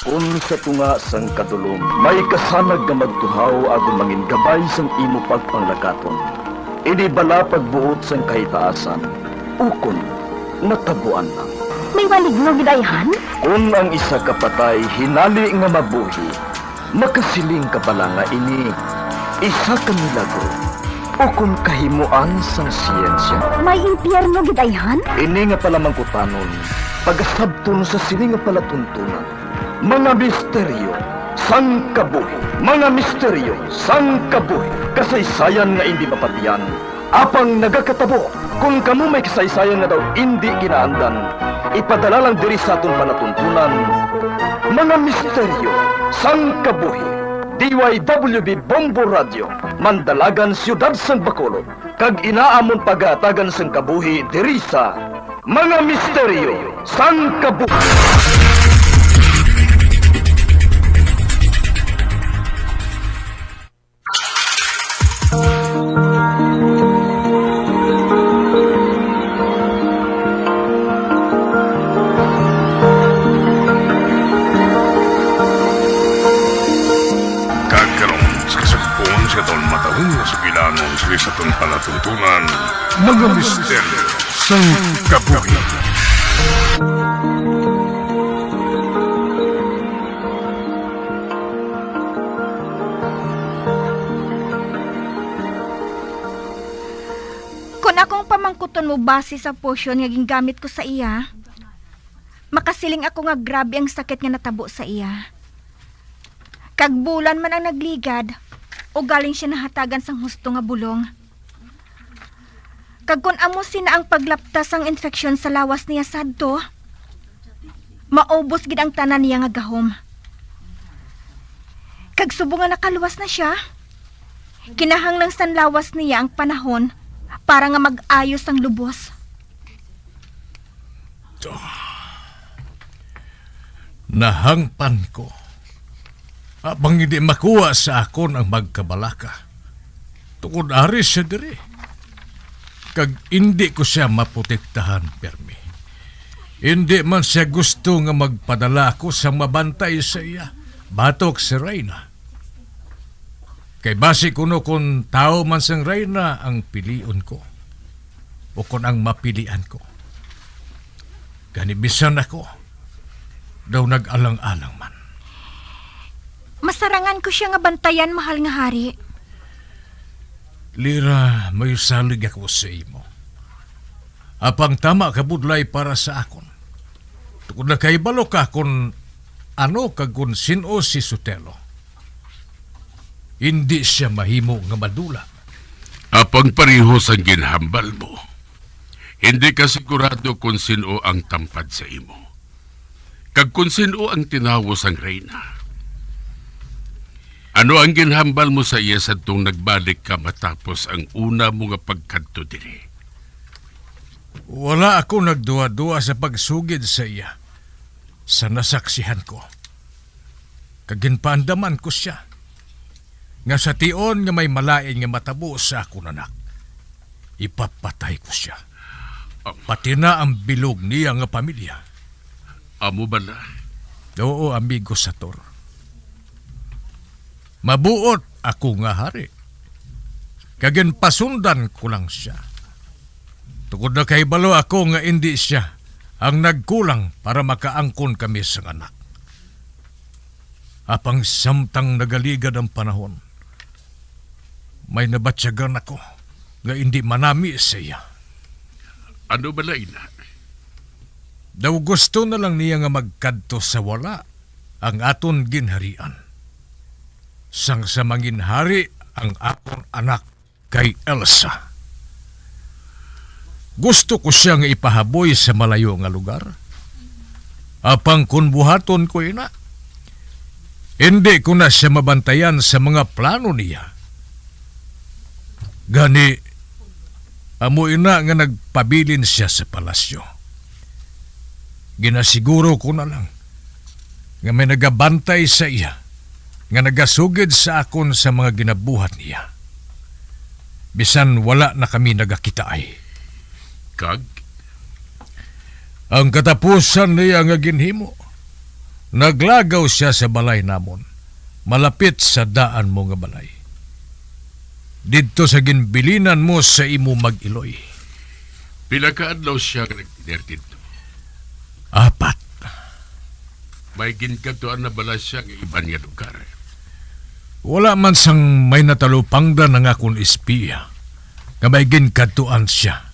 Un sa tunga sang kadulom, may kasanag nga magtuhaw agon mangin gabay sang imo pagpanglakaton. Ini bala pagbuot sang kahitaasan, ukon natabuan lang. May waligno gidayhan? Kung ang isa kapatay hinali nga mabuhi, makasiling ka pala nga ini isa ka milagro o kung kahimuan sang siyensya. May impyerno gidayhan? Ini nga pala mangkutanon, pagasabton sa sili nga pala tuntunan. Mga misteryo, sang kabuhi. Mga misteryo, sang kabuhi. Kasaysayan nga hindi mapatiyan. Apang nagakatabo, kung kamu may kasaysayan nga daw hindi ginaandan, ipadala lang diri sa aton panatuntunan. Mga misteryo, sang kabuhi. DYWB Bombo Radio, Mandalagan, Siyudad San Bacolod. Kag inaamon pagatagan sang kabuhi diri sa Mga Misteryo, sang kabuhi. Sa itong palatuntunan, mga misteryo sang kabuhi. Kung akong pamangkuton mo base sa potion nga gingamit ko sa iya, makasiling ako nga grabe ang sakit nga natabo sa iya. Kagbulan man ang nagligad, o galing siya nahatagan sang husto nga bulong. Kag kun amo sina ang paglaptas ang infeksyon sa lawas niya sadto, maubos gid ang tanan niya nga gahom. Kag subo nga nakaluwas na siya, kinahanglang san lawas niya ang panahon para nga mag-ayos ang lubos. Nahangpan ko. Abang hindi makuha sa akon ang magkabalaka. Tungod aris siya diri. Kag hindi ko siya maprotektahan, permi. Hindi man siya gusto nga magpadala ko sa mabantay sa iya. Batok si Reyna. Kay basi kuno kung tao man sang Reyna ang piliun ko. O kung ang mapilian ko. Ganibisan ako. Daw nag-alang-alang man. Masarangan ko siya nga bantayan, mahal nga hari. Lira, may salig ako sa imo. Apang tama kabudlay para sa akon. Tukod na kay balo ka kung ano kung sino si Sotelo. Hindi siya mahimo nga madula. Apang parehos ang ginhambal mo. Hindi ka sigurado kung sino ang tampad sa imo. Kag kung sino ang tinawos ang Reyna. Ano ang ginhambal mo sa iya sa itong nagbalik ka matapos ang una mo nga pagkadto diri? Wala ako nagduwa-duwa sa pagsugid sa iya. Sa nasaksihan ko. Kaginpaandaman ko siya. Nga sa tion nga may malain nga matabo sa akong anak. Ipapatay ko siya. Pati na ang bilog niya nga pamilya. Amo ba na? Oo, amigo Sator. Mabuot ako nga hari. Kagin pasundan ko lang siya. Tungod na kay balo ako nga hindi siya ang nagkulang para makaangkon kami sa anak. Apang samtang nagaligad ang panahon, may nabatsagan ako nga hindi manami sa iya. Ano ba na? Daw gusto na lang niya nga magkadto sa wala ang aton ginharian. Sang sa manginhari ang akong anak kay Elsa. Gusto ko siya nga ipahaboy sa malayo nga lugar. Apang kun buhaton ko ina, hindi ko na siya mabantayan sa mga plano niya. Gani, amo ina nga nagpabilin siya sa palasyo. Ginasiguro ko na lang nga may nagabantay sa iya nga nagasugid sa akon sa mga ginabuhat niya. Bisan wala na kami nagakitaay. Kag? Ang katapusan niya nga ginhimo, Naglagaw siya sa balay namon, malapit sa daan mo nga balay. Didto sa ginbilinan mo sa imo mag-iloy. Pila ka adlaw siya nga nagtiner dito. 4. May ginkaduan na bala siya ng iban nga lugar. Wala man sang may natalupangdan ng akong espiya, nga may ginkaduan siya.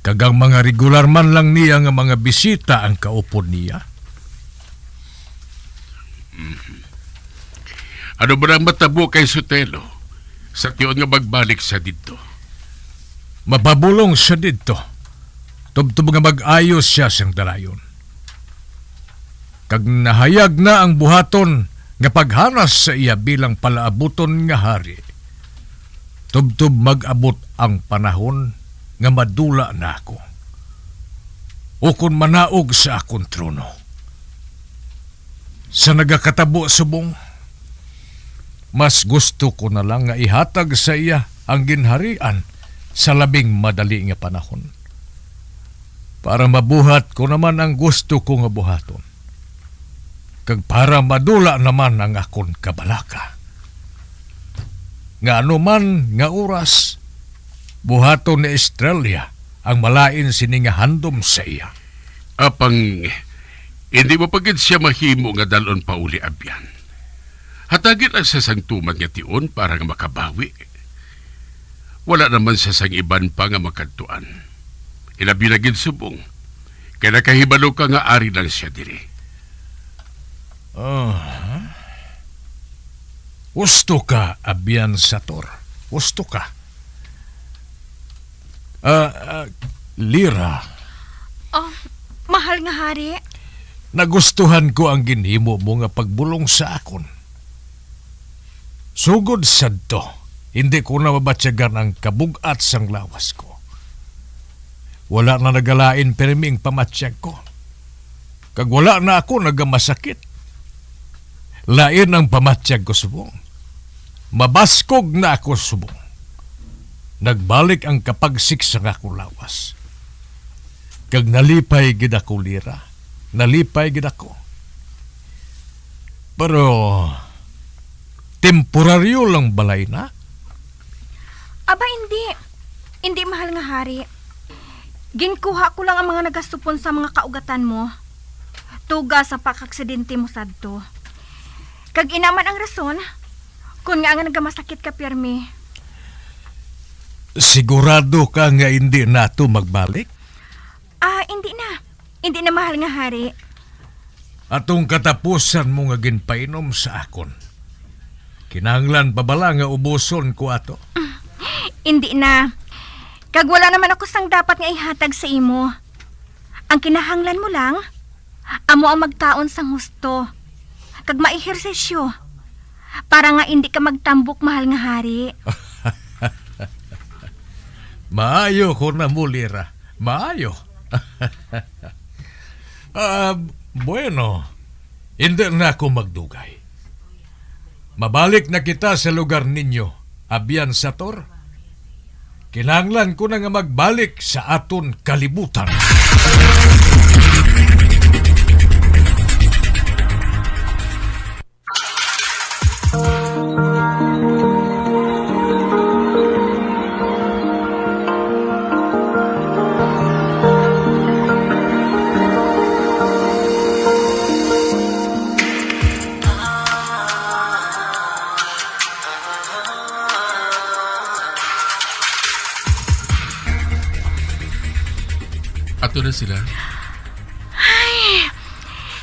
Kagang mga regular man lang niya nga mga bisita ang kaupod niya. Ano ba nang matabo kay Sotelo sa tiyon nga magbalik sa dito? Mapabulong siya dito. Tubtub nga mag-ayos siya siyang dalayon. Kag nahayag na ang buhaton nga paghanas sa iya bilang palaabuton nga hari. Tubtub mag-abot ang panahon nga madula na ako. Ukon manaog sa akong trono. Sa nagakatabo subong, mas gusto ko na lang nga ihatag sa iya ang ginharian sa labing madali nga panahon. Para mabuhat ko naman ang gusto ko nga buhaton. Kag para madula naman ang akon kabalaka. Nga anuman nga oras, buhaton ni Estrella ang malain sini nga handom sa iya. Apang, hindi mo pagid siya mahimo nga dalon pa uli abyan. Hatagin ang sasangtuman nga tiyon para nga makabawi. Wala naman sa sang iban pa nga makadtuan. Ilabi na gid subong. Kaya nakahibalo ka nga ari lang siya diri. Gusto ka, Abian Sator. Gusto ka. Lira, Oh, mahal nga hari. nagustuhan ko ang ginhimo mo nga pagbulong sa akon. Sugod sadto, hindi ko na mabatsyagan ang kabugat sang lawas ko. Wala na nagalain perming pamatsyag ko. Kag wala na ako nagamasakit. Lain ang pamatsyag ko subong. Mabaskog na ako subong. Nagbalik ang kapagsik sa akong lawas. Kag nalipay gid ako, Lira. Nalipay gid ako. Pero temporaryo lang balay na. Aba, hindi. Hindi, mahal nga hari. Ginkuha ko lang ang mga nagasupon sa mga kaugatan mo. Tuga sa pakaksidente mo sadto. Kag inaman ang rason, kung nga nagamasakit ka, Pierme. Sigurado ka nga hindi na ito magbalik? Hindi na. Hindi na, mahal nga hari. Atong katapusan mo nga ginpainom sa akon. Kinahanglan pa bala nga ubuson ko ato? Hindi na. Kag wala naman ako sang dapat nga ihatag sa imo. Ang kinahanglan mo lang, amo ang magtaon sang husto. Kag maihersesyo. Para nga hindi ka magtambok, mahal nga hari. Maayo ko na mo, Lira. Maayo. Bueno, hindi na ako magdugay. Mabalik na kita sa lugar ninyo, Abian Sator. Kinahanglan ko na nga magbalik sa aton kalibutan. Ato na sila.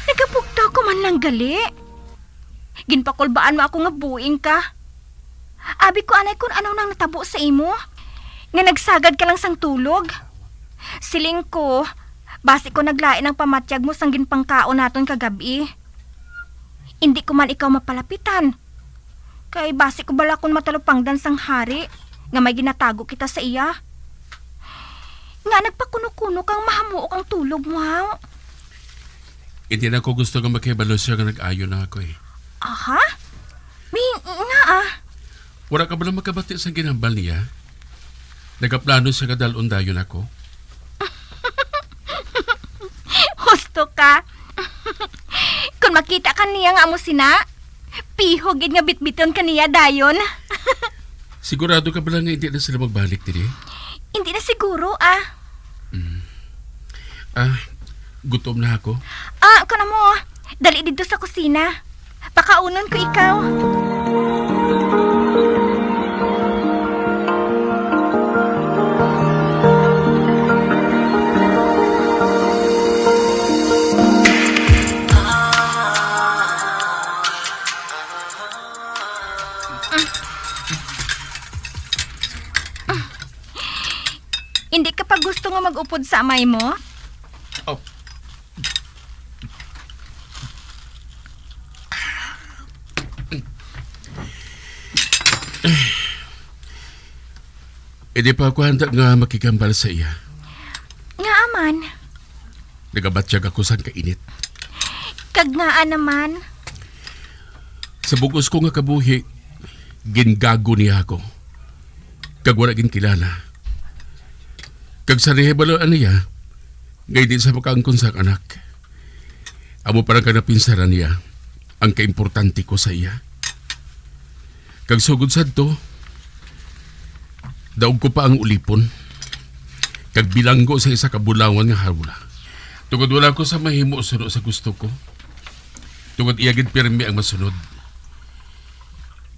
Nagapugtaw ko man lang gali. Ginpakulbaan mo ako nga buing ka. Abi ko anay kung ano nang natabo sa imo. Nga nagsagad ka lang sang tulog. Siling ko, basi ko naglain ang pamatsyag mo sang ginpangkaon naton kagabi. Hindi ko man ikaw mapalapitan. Kay basi ko bala kung matalupangdan sang hari nga may ginatago kita sa iya. Nga nagpakuno-kuno kang mahamuok ang tulog mo, ha? Hindi na ko gusto nga makibalo siya nga nag-ayo na ako eh. Aha? Nga Wala ka ba na makabati sa ginambal niya? Nagaplano siya nga dalon dayon ako? Husto ka. makita ka niya nga amo sina. Pihog gid nga bitbiton kaniya dayon. Sigurado ka ba lang nga hindi na sila magbalik diri? Hindi na siguro ah. Gutom na ako. Kana mo. Dali dito sa kusina. Pakaunon ko ikaw. Hindi ka pa gusto nga mag-upod sa amay mo? Oh. Di pa ako handa nga makikambal sa iya. Nga aman. Nagabatsyag ako sa kainit. Kagnaan naman. Sa bugos ko nga kabuhi, gingago niya ako. Kag wala gin kilala. Kag sa rehebalaan niya, ngay din sa makaangkon sa anak. Amo parang kanapinsaran niya ang kaimportante ko sa iya. Kag sugod sad to, daog ko pa ang ulipon. Kag bilanggo sa isa kabulawan nga harula. Tungod wala ko sa mahimo sunod sa gusto ko. Tungod iyagid pirmi ang masunod.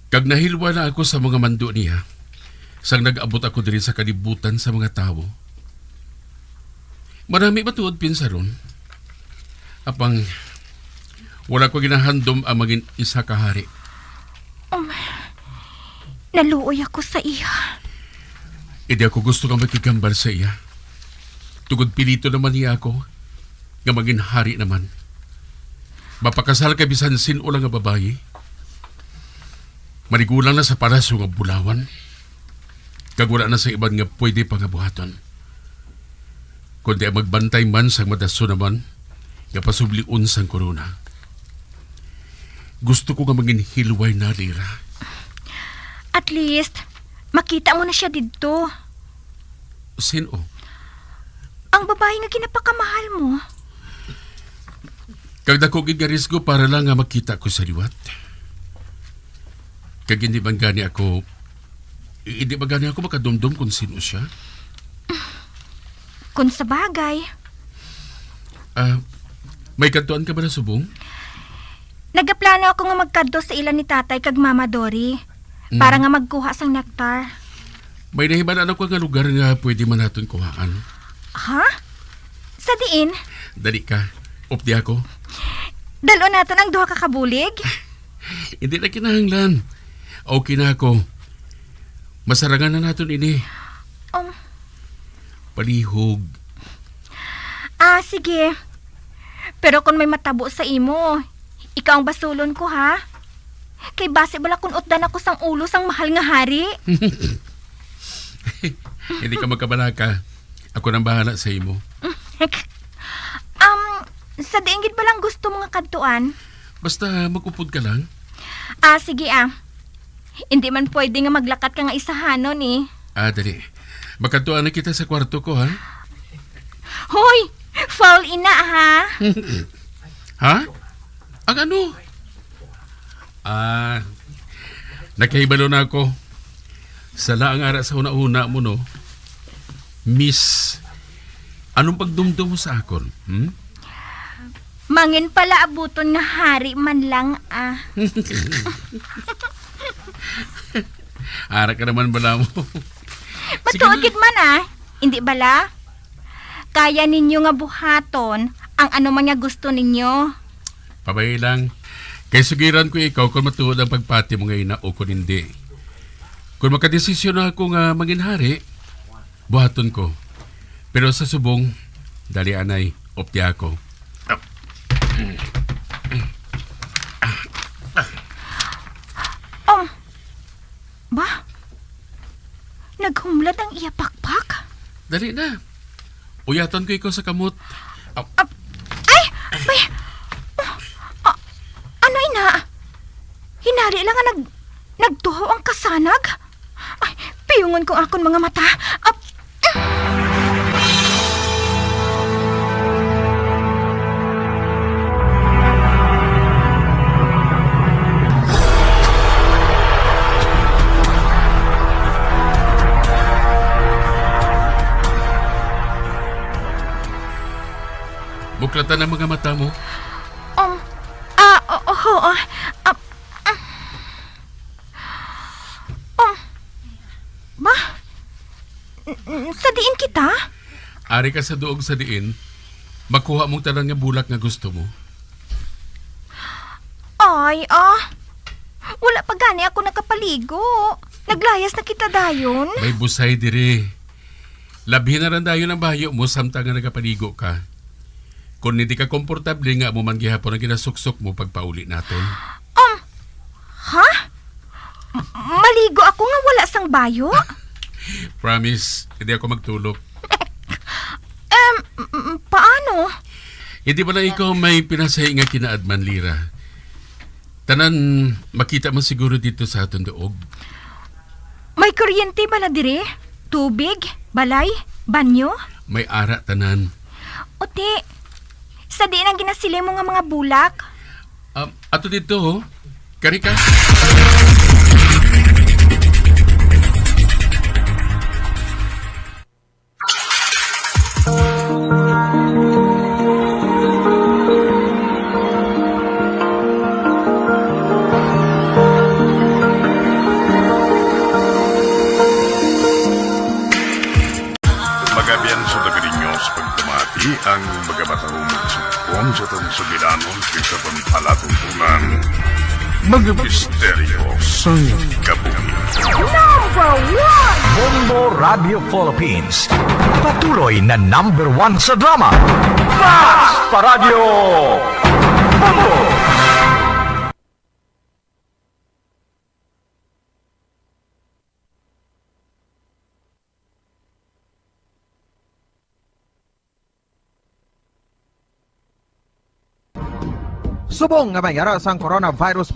Kag nahilwa na ako sa mga mando niya, sang nag-abot ako diri sa kalibutan sa mga tao. Marami ba tuod pinsaron? Apang wala ko ginahandom ang maging isa kahari. Naluoy ako sa iya. Hindi ako gusto nga makikambal sa iya. Tugod pilito naman niya ako nga maging hari naman. Mapakasal ka bisan sin o lang nga babae. Manigulang na sa paraso nga bulawan. Kag wala na sa iban nga pwede pangabuhaton. Kundi ang magbantay man sa madaso naman nga pasubliun sang korona. Gusto ko nga maging hilway na lira. At least, makita mo na siya dito. Sino? Ang babae nga ginapakamahal mo. Kag dako gid nga risgo para lang nga makita ko sa liwat. Kag hindi ba gani ako makadumdum kung sino siya? Kung sa bagay. May kantuan ka ba na subong? Nagaplano ako nga magkadto sa ilan ni tatay kag mama Dory. Para nga magkuha sang nektar. May nahibalaan ako nga lugar nga pwede man natin kuhaan. Ha? Sa diin? Dali ka. Updi ako. Dalo nato ang duha ka kabulig? Hindi na kinahanglan. Okay na ako. Masarangan na natin ini. Palihog. Sige. Pero kung may matabo sa imo, ikaw ang basulon ko, ha? Kay base bala kung utdan ako sang ulo sang mahal nga hari. Hindi ka magkabalaka. Ako nang bahala sa imo. Sa diinggit ba lang gusto mo nga kadtuan? Basta magupod ka lang. Sige. Hindi man pwede nga maglakat ka nga isahanon eh. Dali. Magkantuan na kita sa kwarto ko, ha? Hoy! Fall ina, ha? Ha? Ang ano? Nakahibalo na ako. Sala ang ara sa una-una mo, no? Miss, anong pagdumdum mo sa akon? Mangin pala abuton nga hari man lang, Ara ka naman bala mo. Matuagid man, Hindi bala? Kaya ninyo nga buhaton ang ano man nga gusto ninyo. Pabay lang. Kay sugiran ko ikaw kung matuod ang pagpati mo ngayon na o kung hindi. Kung makadesisyon na ako nga maging hari, buhaton ko. Pero sa subong, dali anay, opti ako. Ba? Naghumlad ang iya pakpak? Dali na. Uyaton ko ikaw sa kamot. Ay! Bay! Ano ina? Hinari lang nga nagtuho ang kasanag? Ay, piyungon ko akon mga mata. Buklatan ang mga mata mo. Oo. Ba? Sa diin kita? Ari ka sa duog sa diin, makuha mong tanan nga bulak nga gusto mo. Ay, wala pa gani ako nakapaligo. Naglayas na kita dayon. May busay diri. Labi na rin dayon ang bayo mo samtang nga nagapaligo ka. Kung hindi ka komportable nga mo man gihapon ang ginasuksok mo pagpauli naton. Ha? Maligo ako nga wala sang bayo? Promise, hindi ako magtulog. Paano? Hindi ba na ikaw may pinasahi nga kinaadman, Lira? Tanan, makita mo siguro dito sa aton doog. May kuryente ba na dire? Tubig? Balay? Banyo? May ara tanan. Uti, sa di na ginasili mo nga mga bulak? Ato dito, ho. Kari ka. Magabian sa dagarinyo sa pagtumati ang magamatahong sukon sa tansugilanon sa pampalatuntunan. Mga misteryo sa kabuhi. Bombo Radio Philippines. Patuloy na #1 sa drama. Fast Paradio Bombo! Subong nga mayara sang coronavirus